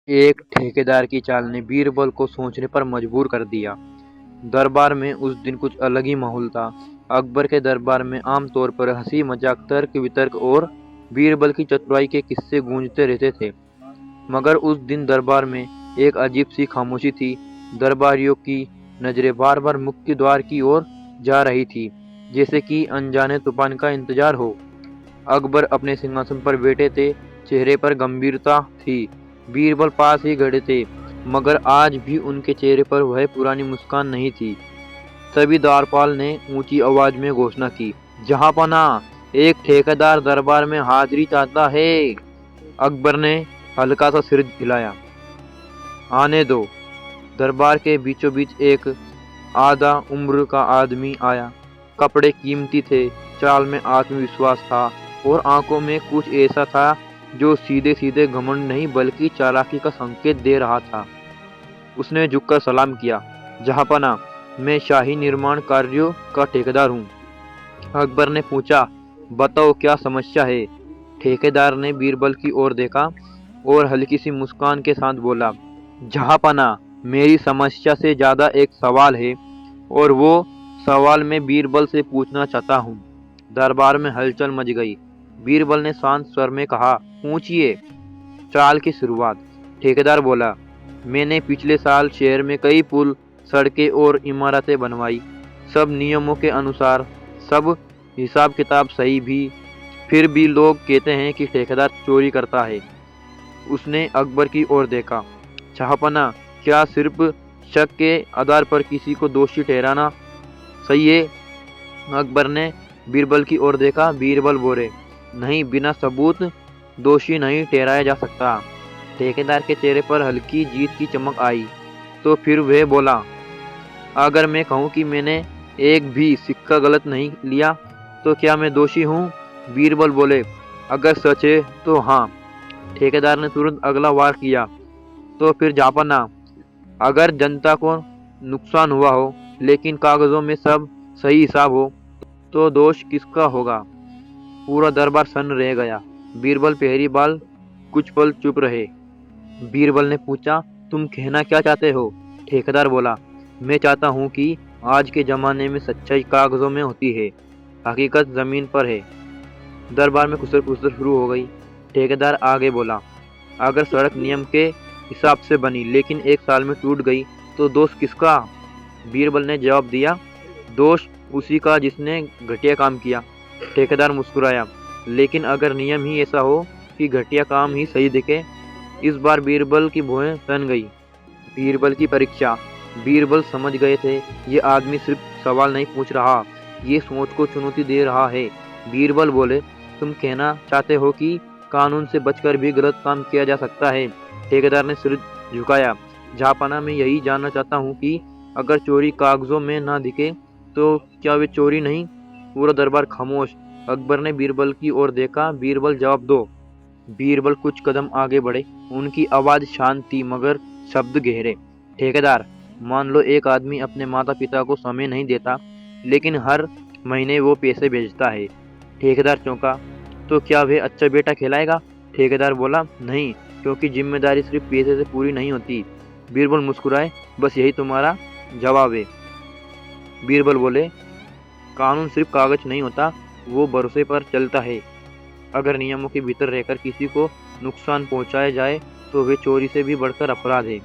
एक ठेकेदार की चाल ने बीरबल को सोचने पर मजबूर कर दिया। दरबार में उस दिन कुछ अलग ही माहौल था। अकबर के दरबार में आमतौर पर हंसी मजाक, तर्क वितर्क और बीरबल की चतुराई के किस्से गूंजते रहते थे, मगर उस दिन दरबार में एक अजीब सी खामोशी थी। दरबारियों की नजरें बार बार मुख्य द्वार की ओर जा रही थी, जैसे कि अनजाने तूफान का इंतजार हो। अकबर अपने सिंहासन पर बैठे थे, चेहरे पर गंभीरता थी। बीरबल पास ही खड़े थे, मगर आज भी उनके चेहरे पर वह पुरानी मुस्कान नहीं थी। तभी द्वारपाल ने ऊंची आवाज में घोषणा की, जहांपना, एक ठेकेदार दरबार में हाजिरी चाहता है। अकबर ने हल्का सा सिर हिलाया। आने दो। दरबार के बीचों बीच एक आधा उम्र का आदमी आया। कपड़े कीमती थे, चाल में आत्मविश्वास था और आंखों में कुछ ऐसा था जो सीधे सीधे घमंड नहीं बल्कि चालाकी का संकेत दे रहा था। उसने झुककर सलाम किया, जहांपना, मैं शाही निर्माण कार्यों का ठेकेदार हूँ। अकबर ने पूछा, बताओ क्या समस्या है। ठेकेदार ने बीरबल की ओर देखा और हल्की सी मुस्कान के साथ बोला, जहांपना, मेरी समस्या से ज्यादा एक सवाल है और वो सवाल मैं बीरबल से पूछना चाहता हूँ। दरबार में हलचल मच गई। बीरबल ने शांत स्वर में कहा, पूछिए। चाल की शुरुआत। ठेकेदार बोला, मैंने पिछले साल शहर में कई पुल, सड़कें और इमारतें बनवाई, सब नियमों के अनुसार, सब हिसाब किताब सही भी। फिर भी लोग कहते हैं कि ठेकेदार चोरी करता है। उसने अकबर की ओर देखा। जहांपना, क्या सिर्फ शक के आधार पर किसी को दोषी ठहराना सही है? अकबर ने बीरबल की ओर देखा। बीरबल बोले, नहीं, बिना सबूत दोषी नहीं ठहराया जा सकता। ठेकेदार के चेहरे पर हल्की जीत की चमक आई। तो फिर वह बोला, अगर मैं कहूँ कि मैंने एक भी सिक्का गलत नहीं लिया, तो क्या मैं दोषी हूँ? बीरबल बोले, अगर सच है तो हाँ। ठेकेदार ने तुरंत अगला वार किया, तो फिर जापाना, अगर जनता को नुकसान हुआ हो लेकिन कागजों में सब सही हिसाब हो, तो दोष किसका होगा? पूरा दरबार सन्न रह गया। बीरबल पहली बार कुछ पल चुप रहे। बीरबल ने पूछा, तुम कहना क्या चाहते हो? ठेकेदार बोला, मैं चाहता हूँ कि आज के जमाने में सच्चाई कागजों में होती है, हकीकत जमीन पर है। दरबार में खुसर खुसर शुरू हो गई। ठेकेदार आगे बोला, अगर सड़क नियम के हिसाब से बनी लेकिन एक साल में टूट गई, तो दोष किसका? बीरबल ने जवाब दिया, दोष उसी का जिसने घटिया काम किया। ठेकेदार मुस्कुराया, लेकिन अगर नियम ही ऐसा हो कि घटिया काम ही सही दिखे? इस बार बीरबल की भौहें तन गई। बीरबल की परीक्षा। बीरबल समझ गए थे, ये आदमी सिर्फ सवाल नहीं पूछ रहा, ये सोच को चुनौती दे रहा है। बीरबल बोले, तुम कहना चाहते हो कि कानून से बचकर भी गलत काम किया जा सकता है? ठेकेदार ने सिर झुकाया, जहांपना, मैं यही जानना चाहता हूँ कि अगर चोरी कागजों में ना दिखे तो क्या वे चोरी नहीं? पूरा दरबार खामोश। अकबर ने बीरबल की ओर देखा। बीरबल, जवाब दो। बीरबल कुछ कदम आगे बढ़े। उनकी आवाज शांत थी मगर शब्द गहरे। ठेकेदार, मान लो एक आदमी अपने माता पिता को समय नहीं देता, लेकिन हर महीने वो पैसे भेजता है। ठेकेदार चौंका, तो क्या वह अच्छा बेटा कहलाएगा? ठेकेदार बोला, नहीं, क्योंकि जिम्मेदारी सिर्फ पैसे से पूरी नहीं होती। बीरबल मुस्कुराए, बस यही तुम्हारा जवाब है? बीरबल बोले, कानून सिर्फ कागज नहीं होता, वो भरोसे पर चलता है। अगर नियमों के भीतर रहकर किसी को नुकसान पहुंचाया जाए तो वे चोरी से भी बढ़कर अपराध है।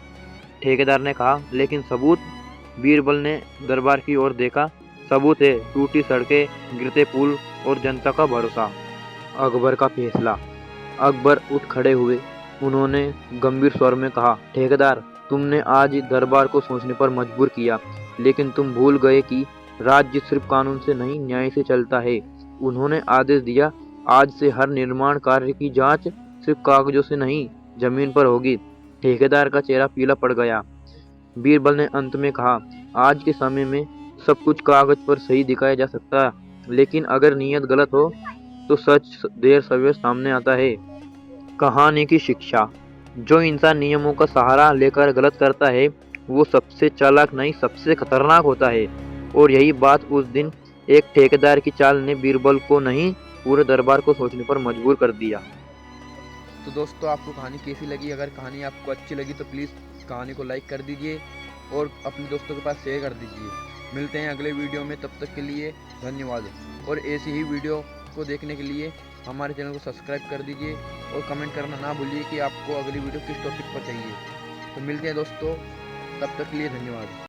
ठेकेदार ने कहा, लेकिन सबूत? बीरबल ने दरबार की ओर देखा। सबूत है, टूटी सड़कें, गिरते पुल और जनता का भरोसा। अकबर का फैसला। अकबर उठ खड़े हुए। उन्होंने गंभीर स्वर में कहा, ठेकेदार, तुमने आज दरबार को सोचने पर मजबूर किया, लेकिन तुम भूल गए कि राज्य सिर्फ कानून से नहीं, न्याय से चलता है। उन्होंने आदेश दिया, आज से हर निर्माण कार्य की जांच सिर्फ कागजों से नहीं, जमीन पर होगी। ठेकेदार का चेहरा पीला पड़ गया। बीरबल ने अंत में कहा, आज के समय में सब कुछ कागज पर सही दिखाया जा सकता है, लेकिन अगर नीयत गलत हो तो सच देर सवेर सामने आता है। कहानी की शिक्षा। जो इंसान नियमों का सहारा लेकर गलत करता है, वो सबसे चालाक नहीं, सबसे खतरनाक होता है। और यही बात उस दिन एक ठेकेदार की चाल ने बीरबल को नहीं, पूरे दरबार को सोचने पर मजबूर कर दिया। तो दोस्तों आपको कहानी कैसी लगी? अगर कहानी आपको अच्छी लगी तो प्लीज़ कहानी को लाइक कर दीजिए और अपने दोस्तों के पास शेयर कर दीजिए। मिलते हैं अगले वीडियो में, तब तक के लिए धन्यवाद। और ऐसी ही वीडियो को देखने के लिए हमारे चैनल को सब्सक्राइब कर दीजिए और कमेंट करना ना भूलिए कि आपको अगली वीडियो किस टॉपिक पर चाहिए। तो मिलते हैं दोस्तों, तब तक के लिए धन्यवाद।